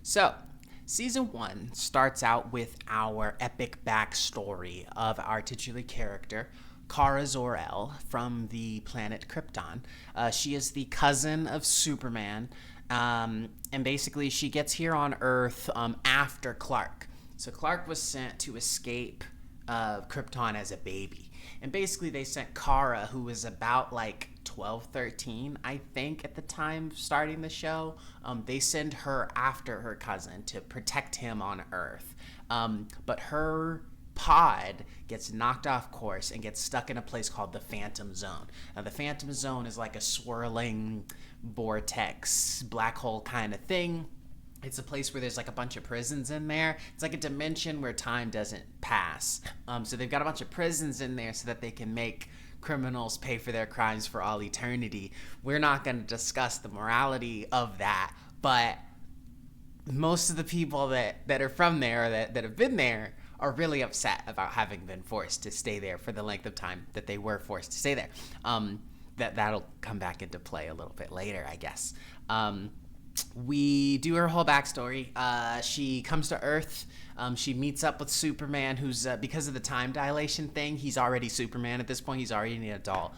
So, season one starts out with our epic backstory of our titular character, Kara Zor-El, from the planet Krypton. She is the cousin of Superman, and basically she gets here on Earth after Clark. So Clark was sent to escape Krypton as a baby. And basically, they sent Kara, who was about like 12, 13, I think, at the time of starting the show. They send her after her cousin to protect him on Earth. But her pod gets knocked off course and gets stuck in a place called the Phantom Zone. Now, the Phantom Zone is like a swirling vortex, black hole kind of thing. It's a place where there's like a bunch of prisons in there. It's like a dimension where time doesn't pass. So they've got a bunch of prisons in there so that they can make criminals pay for their crimes for all eternity. We're not going to discuss the morality of that, but most of the people that are from there, that have been there, are really upset about having been forced to stay there for the length of time that they were forced to stay there. That'll come back into play a little bit later, I guess. We do her whole backstory. She comes to Earth. She meets up with Superman, who's, because of the time dilation thing, he's already Superman at this point. He's already an adult.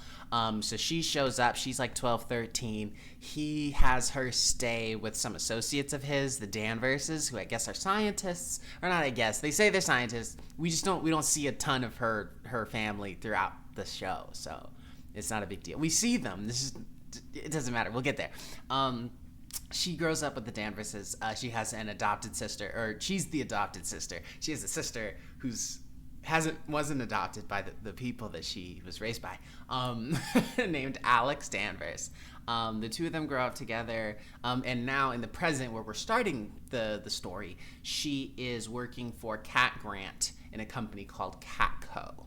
So she shows up. She's like 12, 13. He has her stay with some associates of his, the Danverses, who I guess are scientists. Or not I guess. They say they're scientists. We don't see a ton of her family throughout the show. So it's not a big deal. We see them. It doesn't matter. We'll get there. She grows up with the Danverses. She has an adopted sister, or she's the adopted sister. She has a sister who's wasn't adopted by the people that she was raised by, named Alex Danvers. The two of them grow up together, and now in the present, where we're starting the story, she is working for Cat Grant in a company called Catco.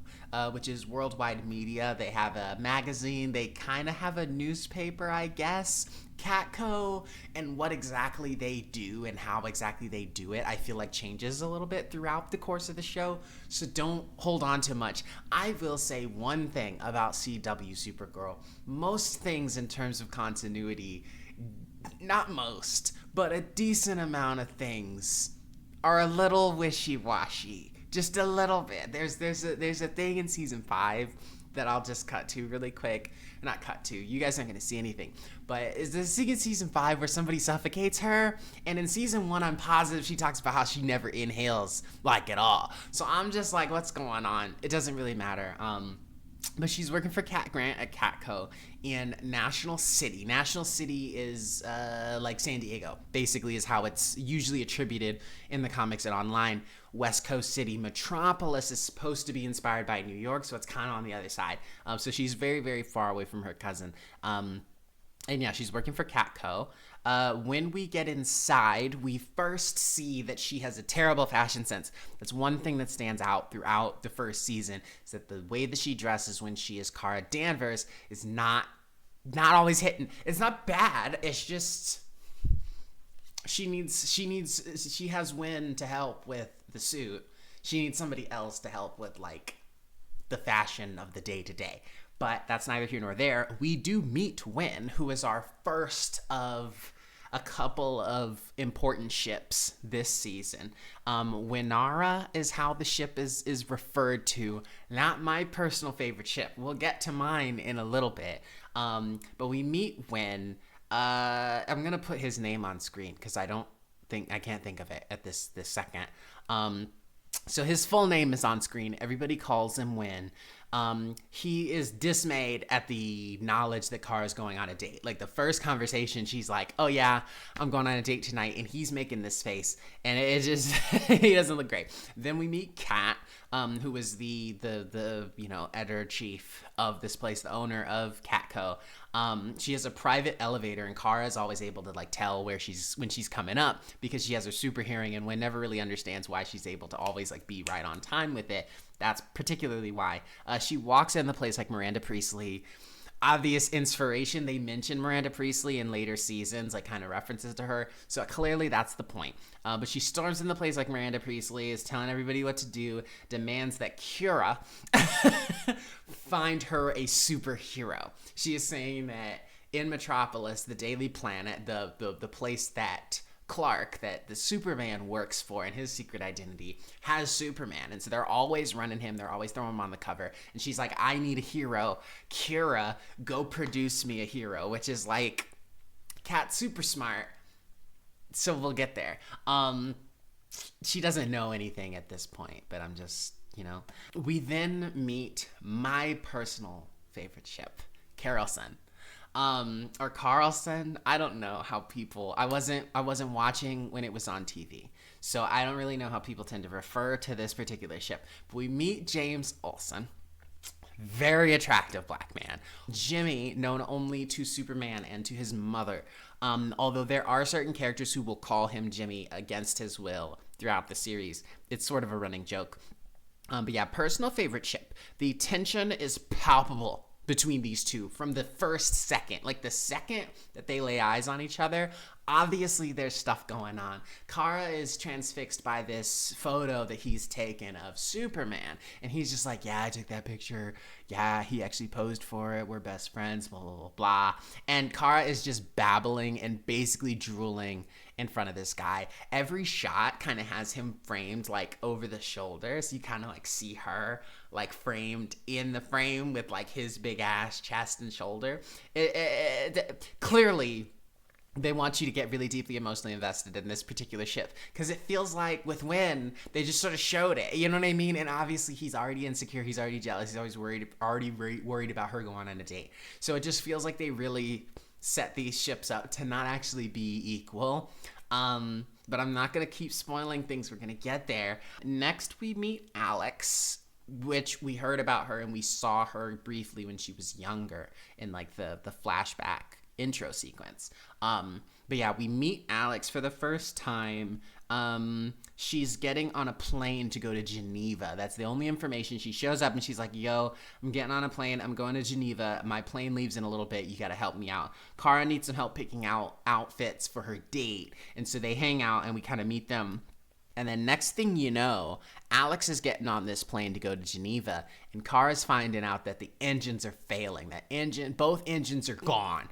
Which is worldwide media. They have a magazine. They kind of have a newspaper, I guess. Catco, and what exactly they do and how exactly they do it, I feel like changes a little bit throughout the course of the show. So don't hold on to much. I will say one thing about CW Supergirl. Most things in terms of continuity, not most, but a decent amount of things are a little wishy-washy. Just a little bit. There's a thing in season 5 that I'll just cut to really quick. Not cut to. You guys aren't going to see anything. But is this thing in season 5 where somebody suffocates her? And in season 1, I'm positive she talks about how she never inhales, like, at all. So I'm just like, what's going on? It doesn't really matter. But she's working for Cat Grant at Catco in National City. National City is like San Diego, basically, is how it's usually attributed in the comics and online. West Coast City. Metropolis is supposed to be inspired by New York, so it's kind of on the other side. So she's very, very far away from her cousin. And yeah, she's working for Catco. When we get inside, we first see that she has a terrible fashion sense. That's one thing that stands out throughout the first season, is that the way that she dresses when she is Kara Danvers is not always hitting. It's not bad. It's just she has Win to help with the suit. She needs somebody else to help with like the fashion of the day to day. But that's neither here nor there. We do meet Win, who is our first of a couple of important ships this season. Winara is how the ship is referred to. Not my personal favorite ship. We'll get to mine in a little bit. But we meet Win. I'm gonna put his name on screen because I can't think of it at this second. So his full name is on screen. Everybody calls him Win. He is dismayed at the knowledge that Kara's going on a date. Like the first conversation, she's like, "Oh yeah, I'm going on a date tonight," and he's making this face, and it just he doesn't look great. Then we meet Kat, who is the editor chief of this place, the owner of Catco. She has a private elevator, and Kara is always able to like tell when she's coming up because she has her super hearing, and Win never really understands why she's able to always like be right on time with it. That's particularly why. She walks in the place like Miranda Priestly. Obvious inspiration. They mention Miranda Priestly in later seasons, like kind of references to her. So clearly that's the point. But she storms in the place like Miranda Priestly, is telling everybody what to do, demands that Cura find her a superhero. She is saying that in Metropolis, the Daily Planet, the place that Clark, that the Superman works for and his secret identity, has Superman. And so they're always running him. They're always throwing him on the cover. And she's like, I need a hero. Kira, go produce me a hero, which is like, Kat's super smart. So we'll get there. She doesn't know anything at this point, but I'm just, We then meet my personal favorite ship, Carlson. Or Carlson. I don't know how people, I wasn't watching when it was on TV. So I don't really know how people tend to refer to this particular ship. But we meet James Olsen. Very attractive black man. Jimmy, known only to Superman and to his mother. Although there are certain characters who will call him Jimmy against his will throughout the series. It's sort of a running joke. But yeah, personal favorite ship. The tension is palpable between these two from the first second. Like the second that they lay eyes on each other, obviously there's stuff going on. Kara is transfixed by this photo that he's taken of Superman. And he's just like, yeah, I took that picture. Yeah, he actually posed for it. We're best friends, blah, blah, blah, blah. And Kara is just babbling and basically drooling in front of this guy. Every shot kind of has him framed like over the shoulder. So you kind of like see her like framed in the frame with like his big ass chest and shoulder. Clearly, they want you to get really deeply emotionally invested in this particular ship because it feels like with Wynn, they just sort of showed it. You know what I mean? And obviously, he's already insecure. He's already jealous. He's always worried about her going on a date. So it just feels like they really set these ships up to not actually be equal. But I'm not going to keep spoiling things. We're going to get there. Next, we meet Alex, which we heard about her and we saw her briefly when she was younger in like the flashback intro sequence. But yeah, we meet Alex for the first time. She's getting on a plane to go to Geneva. That's the only information. She shows up and she's like, yo, I'm getting on a plane. I'm going to Geneva. My plane leaves in a little bit. You got to help me out. Kara needs some help picking out outfits for her date. And so they hang out and we kind of meet them. And then next thing you know, Alex is getting on this plane to go to Geneva. And Kara's finding out that the engines are failing. Both engines are gone.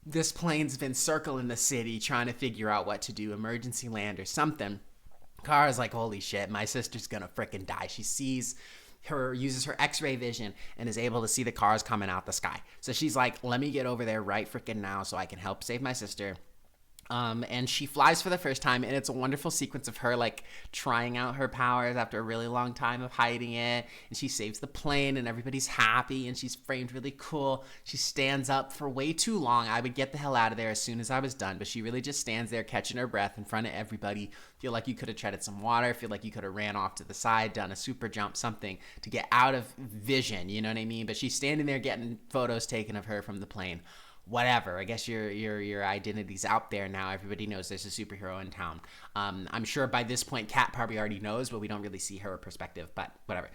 This plane's been circling the city trying to figure out what to do, emergency land or something. Kara's like, holy shit, my sister's gonna frickin' die. She uses her x-ray vision and is able to see the cars coming out the sky. So she's like, let me get over there right frickin' now so I can help save my sister. And she flies for the first time, and it's a wonderful sequence of her like trying out her powers after a really long time of hiding it, and she saves the plane and everybody's happy and she's framed really cool. She stands up for way too long. I would get the hell out of there as soon as I was done, but she really just stands there catching her breath in front of everybody. Feel like you could have treaded some water, feel like you could have ran off to the side, done a super jump, something to get out of vision, you know what I mean? But she's standing there getting photos taken of her from the plane. Whatever. I guess your identity's out there now. Everybody knows there's a superhero in town. I'm sure by this point, Kat probably already knows, but we don't really see her perspective. But whatever.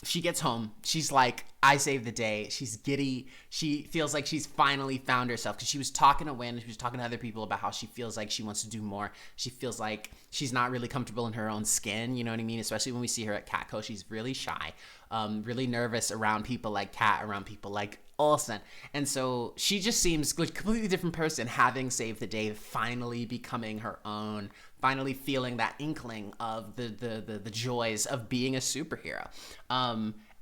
She gets home. She's like, I saved the day. She's giddy. She feels like she's finally found herself because she was talking to Wynn. She was talking to other people about how she feels like she wants to do more. She feels like she's not really comfortable in her own skin. You know what I mean? Especially when we see her at Catco. She's really shy, really nervous around people like Kat, around people like Olsen. And so she just seems like a completely different person having saved the day, finally becoming her own, finally feeling that inkling of the joys of being a superhero.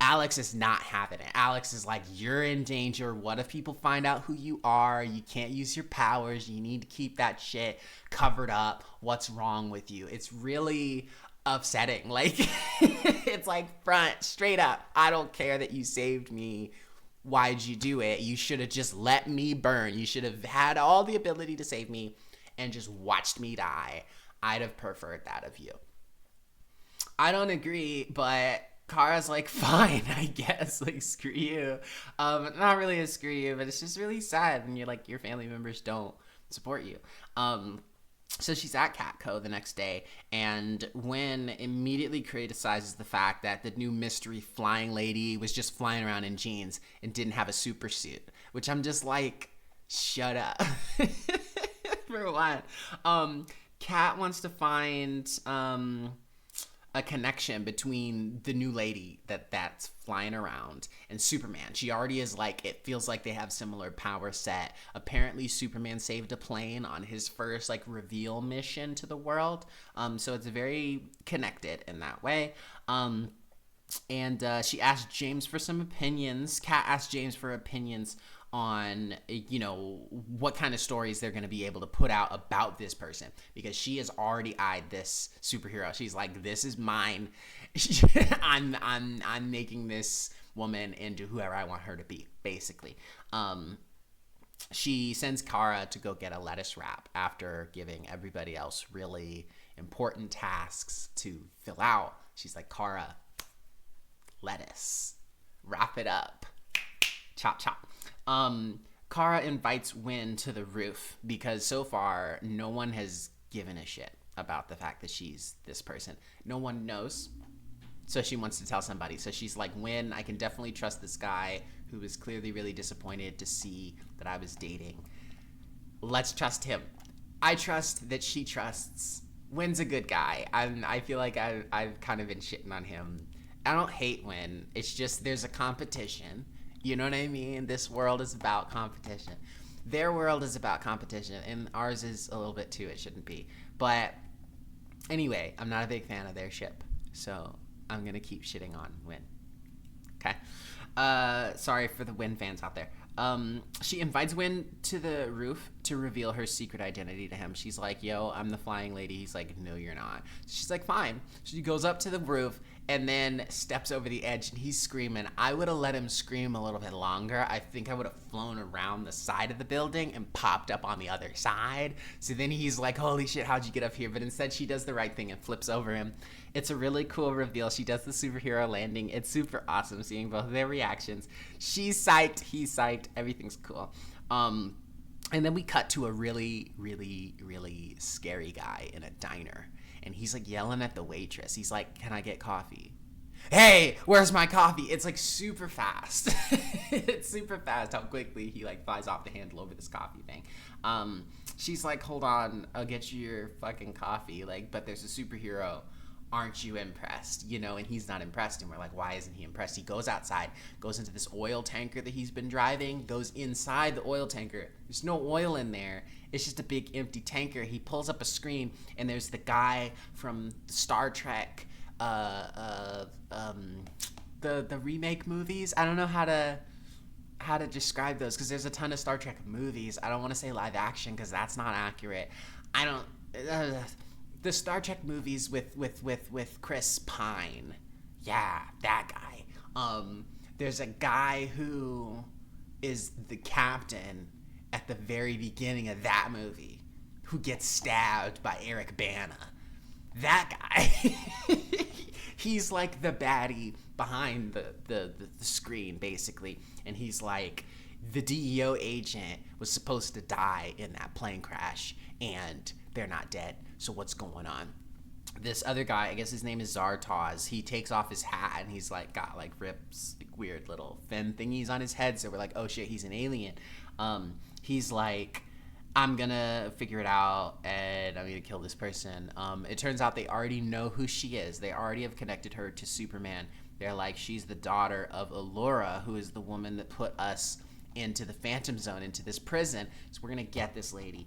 Alex is not having it. Alex is like, you're in danger. What if people find out who you are? You can't use your powers. You need to keep that shit covered up. What's wrong with you? It's really upsetting. Like, it's like front, straight up. I don't care that you saved me. Why'd you do it? You should have just let me burn. You should have had all the ability to save me and just watched me die. I'd have preferred that of you. I don't agree, but Kara's like, fine, I guess. Like, screw you. Not really a screw you, but it's just really sad when you're like, your family members don't support you. So she's at Catco the next day, and Wynn immediately criticizes the fact that the new mystery flying lady was just flying around in jeans and didn't have a super suit, which I'm just like, shut up. For one. Kat wants to find a connection between the new lady that's flying around and Superman. She already is like, it feels like they have similar power set. Apparently Superman saved a plane on his first like reveal mission to the world. So it's very connected in that way. And she asked James for some opinions. Kat asked James for opinions on, what kind of stories they're going to be able to put out about this person, because she has already eyed this superhero. She's like, this is mine. I'm making this woman into whoever I want her to be, basically. She sends Kara to go get a lettuce wrap after giving everybody else really important tasks to fill out. She's like, Kara, lettuce, wrap it up, chop chop. Kara invites Wynn to the roof because so far no one has given a shit about the fact that she's this person. No one knows, so she wants to tell somebody. So she's like, Wynn, I can definitely trust this guy who was clearly really disappointed to see that I was dating. Let's trust him. I trust that she trusts. Wynn's a good guy. I feel like I've kind of been shitting on him. I don't hate Wynn. It's just there's a competition. You know what I mean? This world is about competition. Their world is about competition, and ours is a little bit too. It shouldn't be. But anyway, I'm not a big fan of their ship, so I'm going to keep shitting on Wynn. Okay? Sorry for the Wynn fans out there. She invites Wynn to the roof to reveal her secret identity to him. She's like, yo, I'm the flying lady. He's like, no, you're not. She's like, fine. She goes up to the roof and then steps over the edge, and he's screaming. I would have let him scream a little bit longer. I think I would have flown around the side of the building and popped up on the other side. So then he's like, holy shit, how'd you get up here? But instead she does the right thing and flips over him. It's a really cool reveal. She does the superhero landing. It's super awesome seeing both of their reactions. She's psyched. He's psyched. Everything's cool. And then we cut to a really, really, really scary guy in a diner. And he's like yelling at the waitress. He's like, can I get coffee? Hey, where's my coffee? It's like super fast. It's super fast how quickly he like flies off the handle over this coffee thing. She's like, hold on, I'll get you your fucking coffee. Like, but there's a superhero. Aren't you impressed? And he's not impressed. And we're like, why isn't he impressed? He goes outside, goes into this oil tanker that he's been driving, goes inside the oil tanker. There's no oil in there. It's just a big empty tanker. He pulls up a screen, and there's the guy from Star Trek, the remake movies. I don't know how to describe those, because there's a ton of Star Trek movies. I don't want to say live action because that's not accurate. The Star Trek movies with Chris Pine. Yeah, that guy. There's a guy who is the captain at the very beginning of that movie who gets stabbed by Eric Bana. That guy. He's like the baddie behind the screen, basically. And he's like, the DEO agent was supposed to die in that plane crash, and they're not dead. So what's going on? This other guy, I guess his name is Zartaz, he takes off his hat, and he's like got like rips, like weird little fin thingies on his head. So we're like, oh shit, he's an alien. He's like, I'm gonna figure it out, and I'm gonna kill this person. It turns out they already know who she is. They already have connected her to Superman. They're like, she's the daughter of Allura, who is the woman that put us into the Phantom Zone, into this prison. So we're gonna get this lady.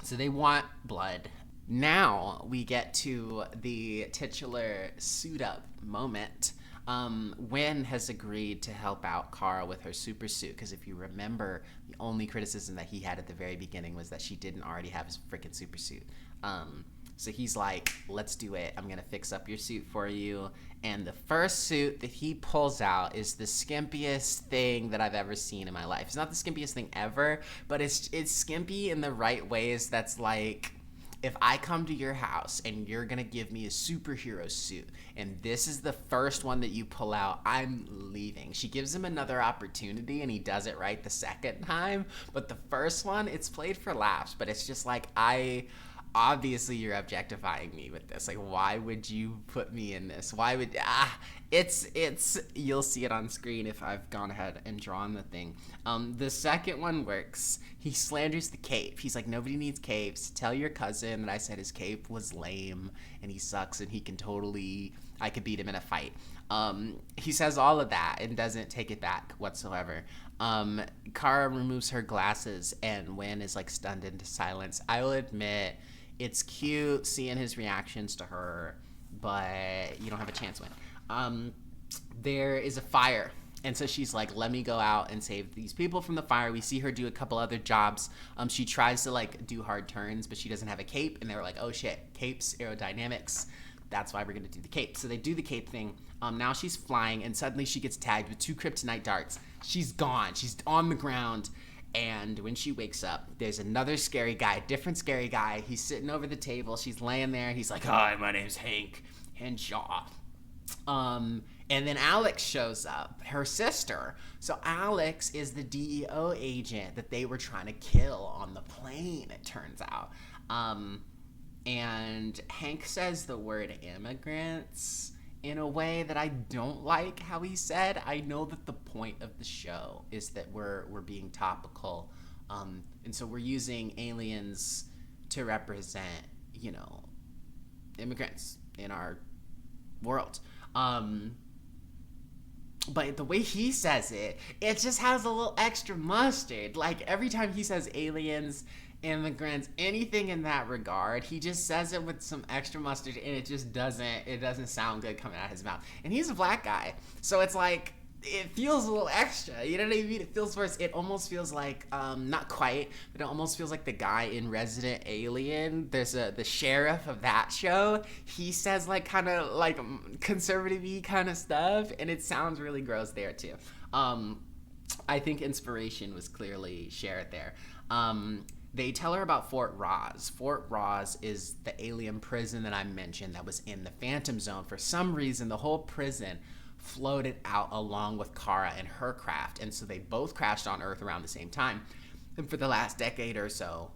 So they want blood. Now we get to the titular suit up moment. Wynn has agreed to help out Kara with her super suit, because if you remember, the only criticism that he had at the very beginning was that she didn't already have his freaking super suit. So he's like, let's do it. I'm gonna fix up your suit for you. And the first suit that he pulls out is the skimpiest thing that I've ever seen in my life. It's not the skimpiest thing ever, but it's skimpy in the right ways. That's like, if I come to your house and you're gonna give me a superhero suit, and this is the first one that you pull out, I'm leaving. She gives him another opportunity, and he does it right the second time. But the first one, it's played for laughs, but it's just like, obviously you're objectifying me with this. Like, why would you put me in this? Why would it's you'll see it on screen if I've gone ahead and drawn the thing. The second one works. He slanders the cape. He's like, nobody needs capes. Tell your cousin that I said his cape was lame and he sucks and he can totally, I could beat him in a fight. He says all of that and doesn't take it back whatsoever. Kara removes her glasses and Wynn is like stunned into silence. I will admit, it's cute seeing his reactions to her, but you don't have a chance, Wynn. There is a fire, and so she's like, let me go out and save these people from the fire. We see her do a couple other jobs. She tries to like do hard turns, but she doesn't have a cape, and they're like, oh shit, capes, aerodynamics. That's why we're gonna do the cape. So they do the cape thing. Now she's flying, and suddenly she gets tagged with 2 kryptonite darts. She's gone. She's on the ground. And when she wakes up, there's another scary guy, a different scary guy. He's sitting over the table. She's laying there. He's like, hi, my name's Hank Henshaw. And then Alex shows up, her sister. So Alex is the DEO agent that they were trying to kill on the plane, it turns out. And Hank says the word immigrants in a way that I don't like how he said. I know that the point of the show is that we're being topical, and so we're using aliens to represent, immigrants in our world. But the way he says it just has a little extra mustard. Like every time he says aliens, immigrants, anything in that regard, he just says it with some extra mustard, and it doesn't sound good coming out of his mouth. And he's a black guy, so it's like, it feels a little extra, you know what I mean? It feels worse. It almost feels like, not quite, but it almost feels like the guy in Resident Alien. There's the sheriff of that show. He says like kind of like conservative-y kind of stuff, and it sounds really gross there too. I think inspiration was clearly shared there. They tell her about Fort Roz. Fort Roz is the alien prison that I mentioned that was in the Phantom Zone. For some reason, the whole prison floated out along with Kara and her craft, and so they both crashed on Earth around the same time. And for the last decade or so,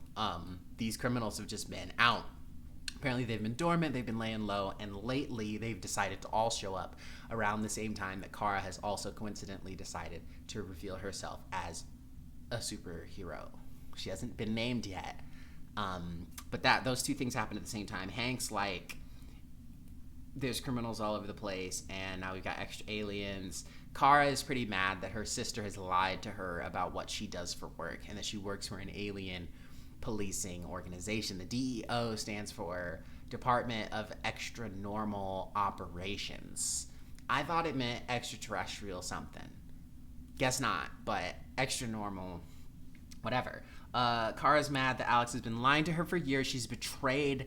these criminals have just been out. Apparently they've been dormant, they've been laying low, and lately they've decided to all show up around the same time that Kara has also coincidentally decided to reveal herself as a superhero. She hasn't been named yet. But those two things happen at the same time. Hank's like, there's criminals all over the place, and now we've got extra aliens. Kara is pretty mad that her sister has lied to her about what she does for work, and that she works for an alien policing organization. The DEO stands for Department of Extra Normal Operations. I thought it meant extraterrestrial something. Guess not, but extra normal, whatever. Kara's mad that Alex has been lying to her for years. She's betrayed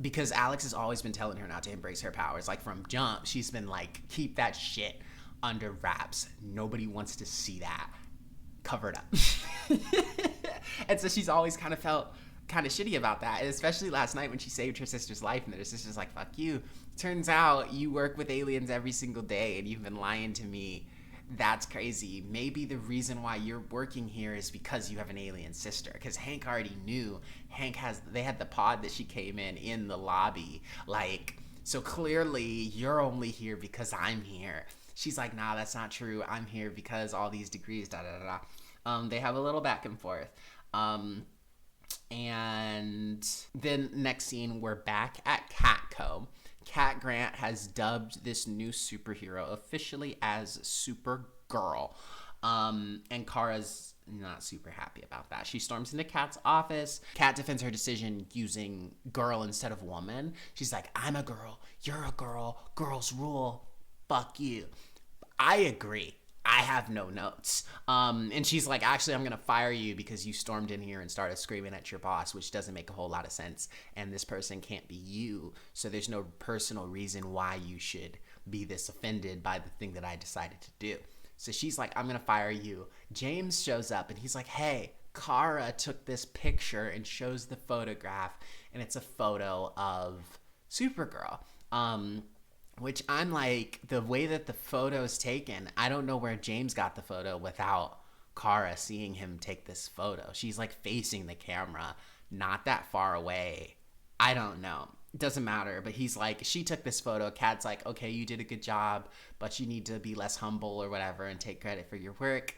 because Alex has always been telling her not to embrace her powers. Like from jump, she's been like, keep that shit under wraps. Nobody wants to see that. Cover it up. And so she's always kind of felt kind of shitty about that, and especially last night when she saved her sister's life, and her sister's like, fuck you. Turns out you work with aliens every single day, and you've been lying to me. That's crazy. Maybe the reason why you're working here is because you have an alien sister. Because Hank already knew. They had the pod that she came in the lobby. Like, so clearly you're only here because I'm here. She's like, nah, that's not true. I'm here because all these degrees, da da da da. They have a little back and forth. And then next scene, we're back at Catco. Cat Grant has dubbed this new superhero officially as Supergirl. And Kara's not super happy about that. She storms into Kat's office. Kat defends her decision using girl instead of woman. She's like, I'm a girl, you're a girl, girls rule, fuck you. I agree. I have no notes. And she's like, actually, I'm going to fire you because you stormed in here and started screaming at your boss, which doesn't make a whole lot of sense. And this person can't be you. So there's no personal reason why you should be this offended by the thing that I decided to do. So she's like, I'm going to fire you. James shows up and he's like, hey, Kara took this picture and shows the photograph. And it's a photo of Supergirl. Which I'm like, the way that the photo's taken, I don't know where James got the photo without Kara seeing him take this photo. She's like facing the camera, not that far away. I don't know. It doesn't matter. But he's like, she took this photo. Kat's like, okay, you did a good job, but you need to be less humble or whatever and take credit for your work.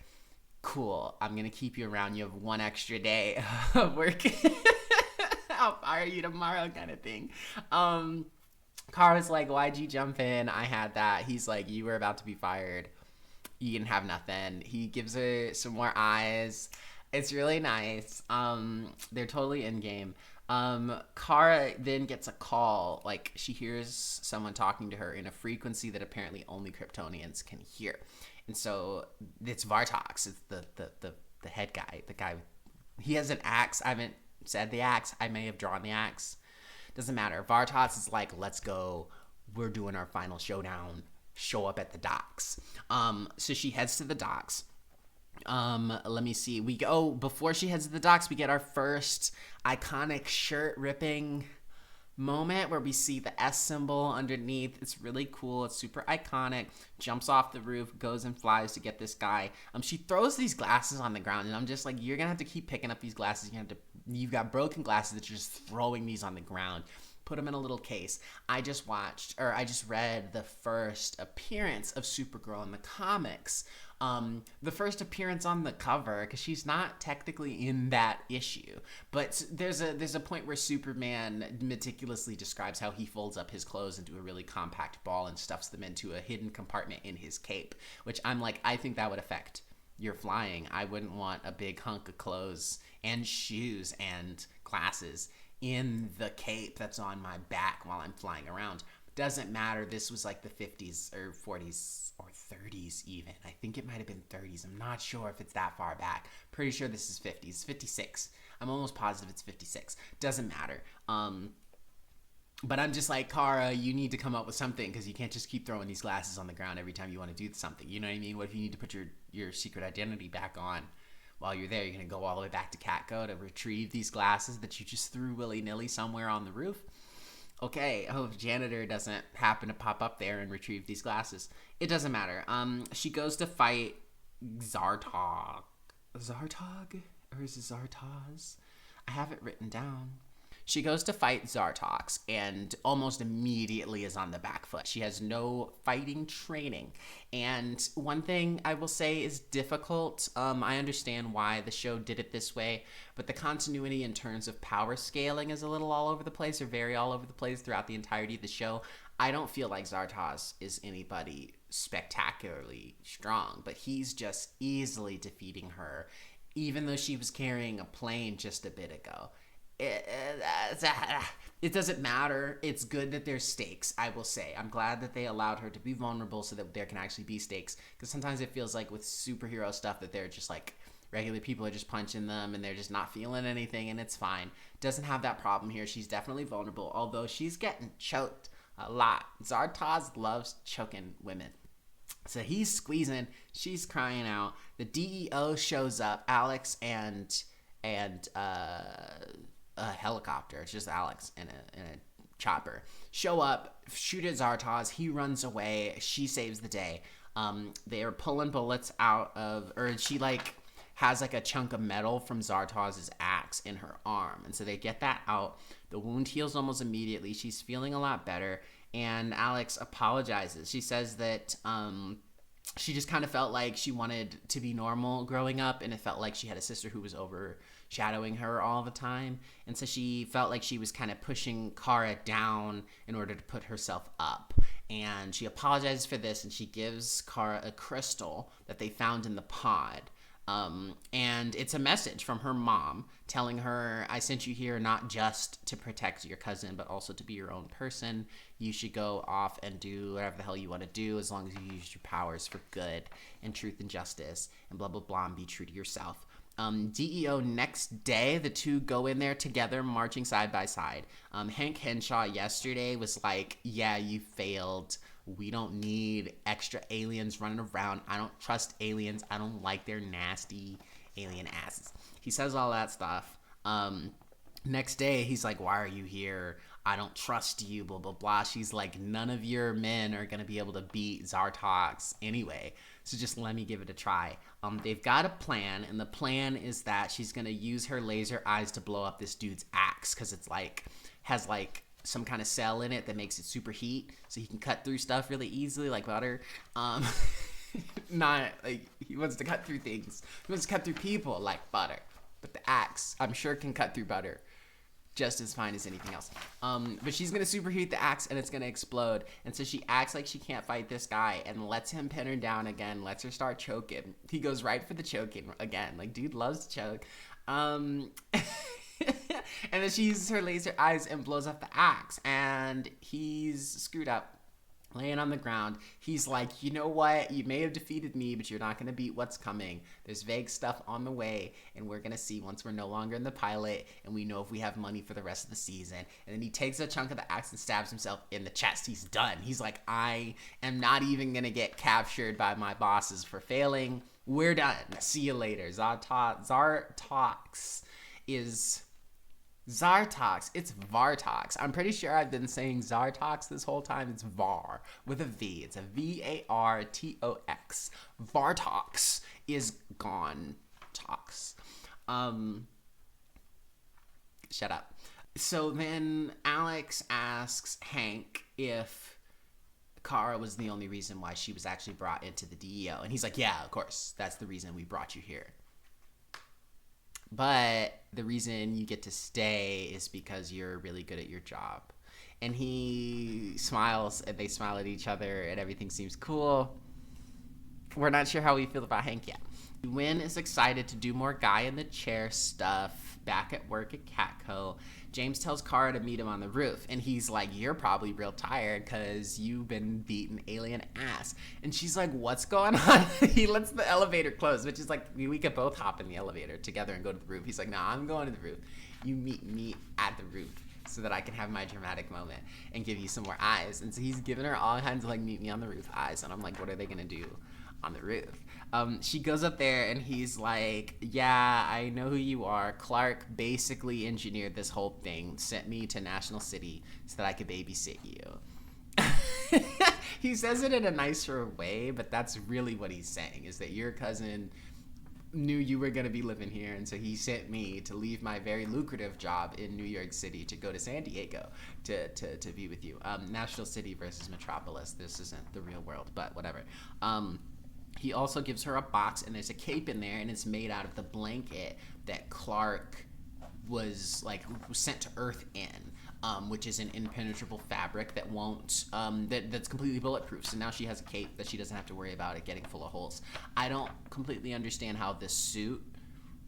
Cool. I'm going to keep you around. You have one extra day of work. I'll fire you tomorrow kind of thing. Kara's like, why'd you jump in? I had that. He's like, you were about to be fired. You didn't have nothing. He gives her some more eyes. It's really nice. They're totally in game. Kara then gets a call. Like, she hears someone talking to her in a frequency that apparently only Kryptonians can hear. And so it's Vartox. It's the head guy. The guy. He has an axe. I haven't said the axe. I may have drawn the axe. Doesn't matter. Vartox is like, let's go. We're doing our final showdown. Show up at the docks. So she heads to the docks. Let me see. We go, before she heads to the docks, we get our first iconic shirt ripping moment where we see the S symbol underneath. It's really cool. It's super iconic. Jumps off the roof, goes and flies to get this guy. She throws these glasses on the ground, and I'm just like, you're gonna have to keep picking up these glasses. You've got broken glasses that you're just throwing these on the ground. Put them in a little case. I just read the first appearance of Supergirl in the comics. The first appearance on the cover, because she's not technically in that issue. But there's a point where Superman meticulously describes how he folds up his clothes into a really compact ball and stuffs them into a hidden compartment in his cape, which I'm like, I think that would affect your flying. I wouldn't want a big hunk of clothes and shoes and glasses in the cape that's on my back while I'm flying around. Doesn't matter. This was like the 50s or 40s or 30s even. I think it might have been 30s. I'm not sure if it's that far back. Pretty sure this is 50s. 56. I'm almost positive it's 56. Doesn't matter. But I'm just like, Kara, you need to come up with something, because you can't just keep throwing these glasses on the ground every time you want to do something. You know what I mean? What if you need to put your secret identity back on? While you're there, you're going to go all the way back to Catco to retrieve these glasses that you just threw willy-nilly somewhere on the roof? Okay, I hope janitor doesn't happen to pop up there and retrieve these glasses. It doesn't matter. She goes to fight Zartog. Zartog? Or is it Zartaz? I have it written down. She goes to fight Zartox and almost immediately is on the back foot. She has no fighting training. And one thing I will say is difficult. I understand why the show did it this way, but the continuity in terms of power scaling is a little all over the place, or very all over the place throughout the entirety of the show. I don't feel like Zartoz is anybody spectacularly strong, but he's just easily defeating her, even though she was carrying a plane just a bit ago. It doesn't matter. It's good that there's stakes, I will say. I'm glad that they allowed her to be vulnerable so that there can actually be stakes, because sometimes it feels like with superhero stuff that they're just like, regular people are just punching them and they're just not feeling anything, and it's fine. Doesn't have that problem here. She's definitely vulnerable, although she's getting choked a lot. Zartaz loves choking women. So he's squeezing, she's crying out. The DEO shows up, Alex and a helicopter. It's just Alex in a chopper. Show up, shoot at Zartaz. He runs away. She saves the day. They are pulling bullets out of, or she like has like a chunk of metal from Zartaz's axe in her arm, and so they get that out. The wound heals almost immediately. She's feeling a lot better, and Alex apologizes. She says that she just kind of felt like she wanted to be normal growing up, and it felt like she had a sister who was overshadowing her all the time, and so she felt like she was kind of pushing Kara down in order to put herself up. And she apologizes for this, and she gives Kara a crystal that they found in the pod. And it's a message from her mom telling her, I sent you here not just to protect your cousin, but also to be your own person. You should go off and do whatever the hell you want to do, as long as you use your powers for good and truth and justice and blah, blah, blah, and be true to yourself. DEO next day, the two go in there together, marching side by side. Hank Henshaw yesterday was like, yeah, you failed. We don't need extra aliens running around. I don't trust aliens. I don't like their nasty alien asses. He says all that stuff. Next day, he's like, why are you here? I don't trust you, blah, blah, blah. She's like, none of your men are going to be able to beat Zartox anyway. So just let me give it a try. They've got a plan, and the plan is that she's going to use her laser eyes to blow up this dude's axe because it's like, has like some kind of cell in it that makes it super heat so he can cut through stuff really easily like butter. Not like he wants to cut through things. He wants to cut through people like butter. But the axe, I'm sure, can cut through butter just as fine as anything else. But she's gonna superheat the axe and it's gonna explode. And so she acts like she can't fight this guy and lets him pin her down again, lets her start choking. He goes right for the choking again. Like, dude loves to choke. And then she uses her laser eyes and blows up the axe. And he's screwed up, laying on the ground. He's like, you know what? You may have defeated me, but you're not going to beat what's coming. There's vague stuff on the way, and we're going to see once we're no longer in the pilot, and we know if we have money for the rest of the season. And then he takes a chunk of the axe and stabs himself in the chest. He's done. He's like, I am not even going to get captured by my bosses for failing. We're done. See you later. Zartox is... Zartox. It's Vartox. I'm pretty sure I've been saying Zartox this whole time. It's Var with a V. It's a Vartox. Vartox is gone. Tox. Shut up. So then Alex asks Hank if Kara was the only reason why she was actually brought into the DEO. And he's like, yeah, of course. That's the reason we brought you here. But the reason you get to stay is because you're really good at your job. And he smiles, and they smile at each other, and everything seems cool. We're not sure how we feel about Hank yet. Wynn is excited to do more guy in the chair stuff back at work at Catco. James tells Kara to meet him on the roof, and he's like, you're probably real tired because you've been beating alien ass. And she's like, what's going on? He lets the elevator close, which is like, we could both hop in the elevator together and go to the roof. He's like, nah, I'm going to the roof. You meet me at the roof so that I can have my dramatic moment and give you some more eyes. And so he's giving her all kinds of like, meet me on the roof eyes. And I'm like, what are they going to do on the roof? She goes up there and he's like, yeah, I know who you are. Clark basically engineered this whole thing, sent me to National City so that I could babysit you. He says it in a nicer way, but that's really what he's saying, is that your cousin knew you were going to be living here, and so he sent me to leave my very lucrative job in New York City to go to San Diego to be with you. National City versus Metropolis. This isn't the real world, but whatever. He also gives her a box, and there's a cape in there, and it's made out of the blanket that Clark was sent to Earth in, which is an impenetrable fabric that won't that's completely bulletproof. So now she has a cape that she doesn't have to worry about it getting full of holes. I don't completely understand how this suit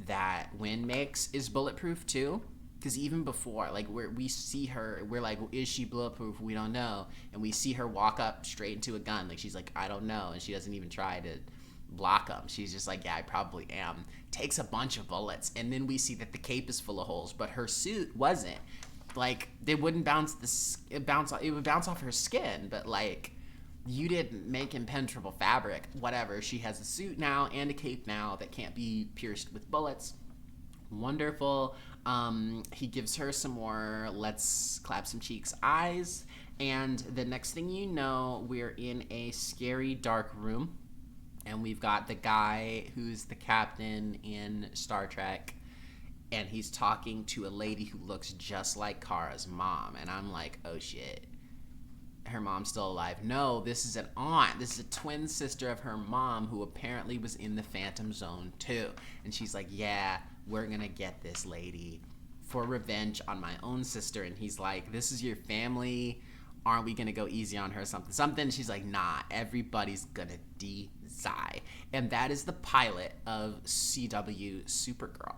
that Wynn makes is bulletproof too. Because even before, we see her, we're like, is she bulletproof? We don't know. And we see her walk up straight into a gun. Like, she's like, I don't know. And she doesn't even try to block them. She's just like, yeah, I probably am. Takes a bunch of bullets. And then we see that the cape is full of holes. But her suit wasn't. Like, they wouldn't it would bounce off her skin. But, you didn't make impenetrable fabric. Whatever. She has a suit now and a cape now that can't be pierced with bullets. Wonderful. He gives her some more let's clap some cheeks eyes, and the next thing you know, we're in a scary dark room, and we've got the guy who's the captain in Star Trek, and he's talking to a lady who looks just like Kara's mom, and I'm like, oh shit, her mom's still alive. No, this is an aunt. This is a twin sister of her mom who apparently was in the Phantom Zone too. And she's like, yeah, we're gonna get this lady for revenge on my own sister. And he's like, this is your family. Aren't we gonna go easy on her? Something. She's like, nah, everybody's gonna die. And that is the pilot of CW Supergirl.